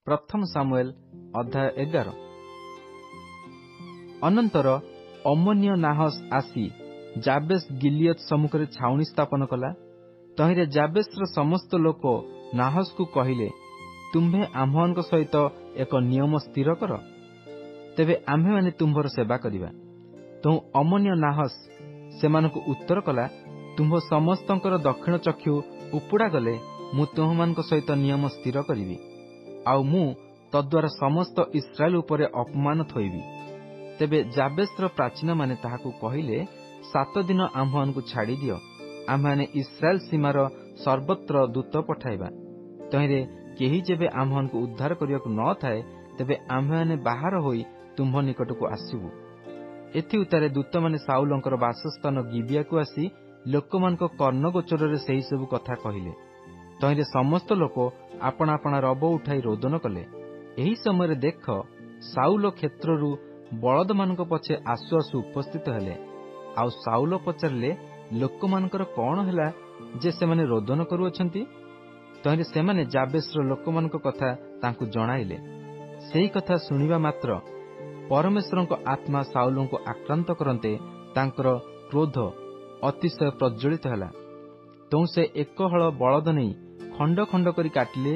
ପ୍ରଥମ ସାମୁଏଲ ଅଧ୍ୟାୟ 11। ଅନନ୍ତର ଅମନ୍ୟ ନାହସ ଆସି ଜାବେଶ ଗିଲିୟତ ସମ୍ମୁଖରେ ଛାଉଣି ସ୍ଥାପନ କଲା। ତହିଁରେ ଜାବେଶର ସମସ୍ତ ଲୋକ ନାହସକୁ କହିଲେ, ତୁମ୍ଭେ ଆମ୍ଭମାନଙ୍କ ସହିତ ଏକ ନିୟମ ସ୍ଥିର କର, ତେବେ ଆମ୍ଭେମାନେ ତୁମ୍ଭର ସେବା କରିବା। ତେଣୁ ଅମନ୍ୟ ନାହସ ସେମାନଙ୍କୁ ଉତ୍ତର କଲା, ତୁମ୍ଭ ସମସ୍ତଙ୍କର ଦକ୍ଷିଣ ଚକ୍ଷୁ ଉପୁଡ଼ା ଗଲେ ମୁଁ ତୁମ୍ଭମାନଙ୍କ ସହିତ ନିୟମ ସ୍ଥିର କରିବି, ଆଉ ମୁଁ ତଦ୍ୱାରା ସମସ୍ତ ଇସ୍ରାଏଲ ଉପରେ ଅପମାନ ଥୋଇବି। ତେବେ ଜାବେଶର ପ୍ରାଚୀନମାନେ ତାହାକୁ କହିଲେ, 7 ଦିନ ଆମ୍ଭମାନଙ୍କୁ ଛାଡ଼ିଦିଅ, ଆମ୍ଭେମାନେ ଇସ୍ରାଏଲ ସୀମାର ସର୍ବତ୍ର ଦୂତ ପଠାଇବା। ତହିଁରେ କେହି ଯେବେ ଆମ୍ଭମାନଙ୍କୁ ଉଦ୍ଧାର କରିବାକୁ ନ ଥାଏ, ତେବେ ଆମ୍ଭେମାନେ ବାହାର ହୋଇ ତୁମ୍ଭ ନିକଟକୁ ଆସିବୁ। ଏଥି ଉତ୍ତାରେ ଦୂତମାନେ ସାଉଲଙ୍କର ବାସସ୍ଥାନ ଗିବିଆକୁ ଆସି ଲୋକମାନଙ୍କ କର୍ଣ୍ଣଗୋଚରରେ ସେହିସବୁ କଥା କହିଲେ। ତହିଁରେ ସମସ୍ତ ଲୋକ ଆପଣା ଆପଣା ରବ ଉଠାଇ ରୋଦନ କଲେ। ଏହି ସମୟରେ ଦେଖ, ସାଉଲ କ୍ଷେତ୍ରରୁ ବଳଦମାନଙ୍କ ପଛେ ଆସୁ ଆସୁ ଉପସ୍ଥିତ ହେଲେ। ଆଉ ସାଉଲ ପଚାରିଲେ, ଲୋକମାନଙ୍କର କ'ଣ ହେଲା ଯେ ସେମାନେ ରୋଦନ କରୁଅଛନ୍ତି? ତହିଁରେ ସେମାନେ ଜାବେଶର ଲୋକମାନଙ୍କ କଥା ତାଙ୍କୁ ଜଣାଇଲେ। ସେହି କଥା ଶୁଣିବା ମାତ୍ର ପରମେଶ୍ୱରଙ୍କ ଆତ୍ମା ସାଉଲଙ୍କୁ ଆକ୍ରାନ୍ତ କରନ୍ତେ ତାଙ୍କର କ୍ରୋଧ ଅତିଶୟ ପ୍ରଜ୍ୱଳିତ ହେଲା। ତେଣୁ ସେ 1 ହଳ ବଳଦ ନେଇ ଖଣ୍ଡ ଖଣ୍ଡ କରି କାଟିଲେ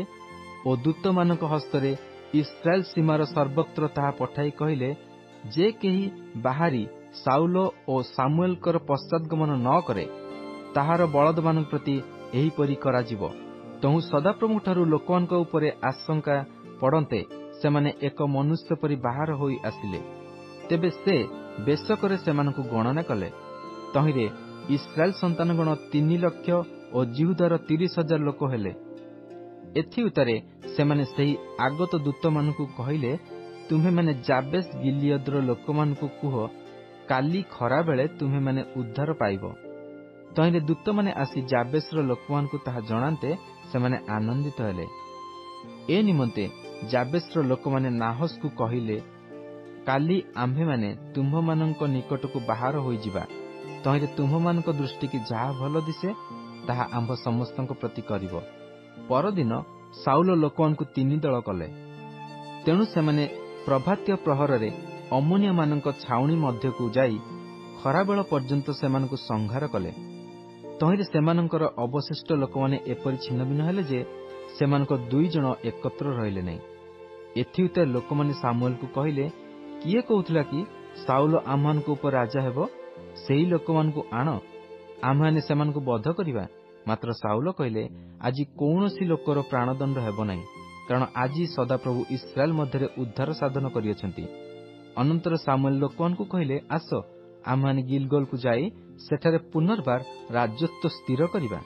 ଓ ଦୂତମାନଙ୍କ ହସ୍ତରେ ଇସ୍ରାଏଲ ସୀମାର ସର୍ବତ୍ର ତାହା ପଠାଇ କହିଲେ, ଯେ କେହି ବାହାରି ସାଉଲ ଓ ସାମୁଏଲଙ୍କର ପଶ୍ଚାତଗମନ ନ କରେ, ତାହାର ବଳଦମାନଙ୍କ ପ୍ରତି ଏହିପରି କରାଯିବ। ତେଣୁ ସଦାପ୍ରଭୁଙ୍କଠାରୁ ଲୋକମାନଙ୍କ ଉପରେ ଆଶଙ୍କା ପଡ଼ନ୍ତେ ସେମାନେ ଏକ ମନୁଷ୍ୟ ପରି ବାହାର ହୋଇ ଆସିଲେ। ତେବେ ସେ ବେଶକରେ ସେମାନଙ୍କୁ ଗଣନା କଲେ। ତହିଁରେ ଇସ୍ରାଏଲ ସନ୍ତାନଗଣ 3 ଲକ୍ଷ ଓ ଜିହୁଦାର 30,000 ଲୋକ ହେଲେ। ଏଥି ଉତ୍ତାରେ ସେମାନେ ସେହି ଆଗତ ଦୂତମାନଙ୍କୁ କହିଲେ, ତୁମ୍ଭେମାନେ ଜାବେଶ ଗିଲିୟଦର ଲୋକମାନଙ୍କୁ କୁହ, କାଲି ଖରାବେଳେ ତୁମ୍ଭେମାନେ ଉଦ୍ଧାର ପାଇବ। ତହିଁରେ ଦୂତମାନେ ଆସି ଜାବେଶର ଲୋକମାନଙ୍କୁ ତାହା ଜଣାନ୍ତେ ସେମାନେ ଆନନ୍ଦିତ ହେଲେ। ଏ ନିମନ୍ତେ ଜାବେଶର ଲୋକମାନେ ନାହସକୁ କହିଲେ, କାଲି ଆମ୍ଭେମାନେ ତୁମ୍ଭମାନଙ୍କ ନିକଟକୁ ବାହାର ହୋଇଯିବା। ତହିଁରେ ତୁମ୍ଭମାନଙ୍କ ଦୃଷ୍ଟିକି ଯାହା ଭଲ ଦିଶେ ତାହା ଆମ୍ଭ ସମସ୍ତଙ୍କ ପ୍ରତି କରିବ। ପରଦିନ ସାଉଲ ଲୋକମାନଙ୍କୁ 3 ଦଳ କଲେ। ତେଣୁ ସେମାନେ ପ୍ରଭାତୀୟ ପ୍ରହରରେ ଅମୋନିଆମାନଙ୍କ ଛାଉଣି ମଧ୍ୟକୁ ଯାଇ ଖରାବେଳ ପର୍ଯ୍ୟନ୍ତ ସେମାନଙ୍କୁ ସଂହାର କଲେ। ତହିଁରେ ସେମାନଙ୍କର ଅବଶିଷ୍ଟ ଲୋକମାନେ ଏପରି ଛିନ୍ନଭିନ୍ନ ହେଲେ ଯେ ସେମାନଙ୍କ 2 ଜଣ ଏକତ୍ର ରହିଲେ ନାହିଁ। ଏଥି ଉତ୍ତାରେ ଲୋକମାନେ ସାମୁଏଲକୁ କହିଲେ, କିଏ କହୁଥିଲା କି ସାଉଲ ଆମ୍ଭମାନଙ୍କ ଉପରେ ରାଜା ହେବ? ସେହି ଲୋକମାନଙ୍କୁ ଆଣ, ଆମ୍ଭେମାନେ ସେମାନଙ୍କୁ ବଧ କରିବା। ମାତ୍ର ସାଉଲ କହିଲେ, ଆଜି କୌଣସି ଲୋକର ପ୍ରାଣଦଣ୍ଡ ହେବ ନାହିଁ, କାରଣ ଆଜି ସଦାପ୍ରଭୁ ଇସ୍ରାଏଲ ମଧ୍ୟରେ ଉଦ୍ଧାର ସାଧନ କରିଅଛନ୍ତି। ଅନନ୍ତର ସାମୁଏଲ ଲୋକମାନଙ୍କୁ କହିଲେ, ଆସ, ଆମ୍ଭେମାନେ ଗିଲଗଲକୁ ଯାଇ ସେଠାରେ ପୁନର୍ବାର ରାଜତ୍ୱ ସ୍ଥିର କରିବା।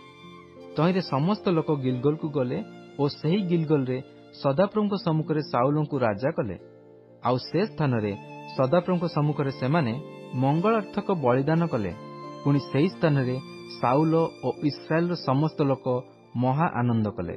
ତହିଁରେ ସମସ୍ତ ଲୋକ ଗିଲଗଲକୁ ଗଲେ ଓ ସେହି ଗିଲଗଲରେ ସଦାପ୍ରଭୁଙ୍କ ସମ୍ମୁଖରେ ସାଉଲଙ୍କୁ ରାଜା କଲେ। ଆଉ ସେ ସ୍ଥାନରେ ସଦାପ୍ରଭୁଙ୍କ ସମ୍ମୁଖରେ ସେମାନେ ମଙ୍ଗଳାର୍ଥକ ବଳିଦାନ କଲେ। ପୁଣି ସେହି ସ୍ଥାନରେ ସାଉଲ ଓ ଇସ୍ରାଏଲର ସମସ୍ତ ଲୋକ ମହା ଆନନ୍ଦ କଲେ।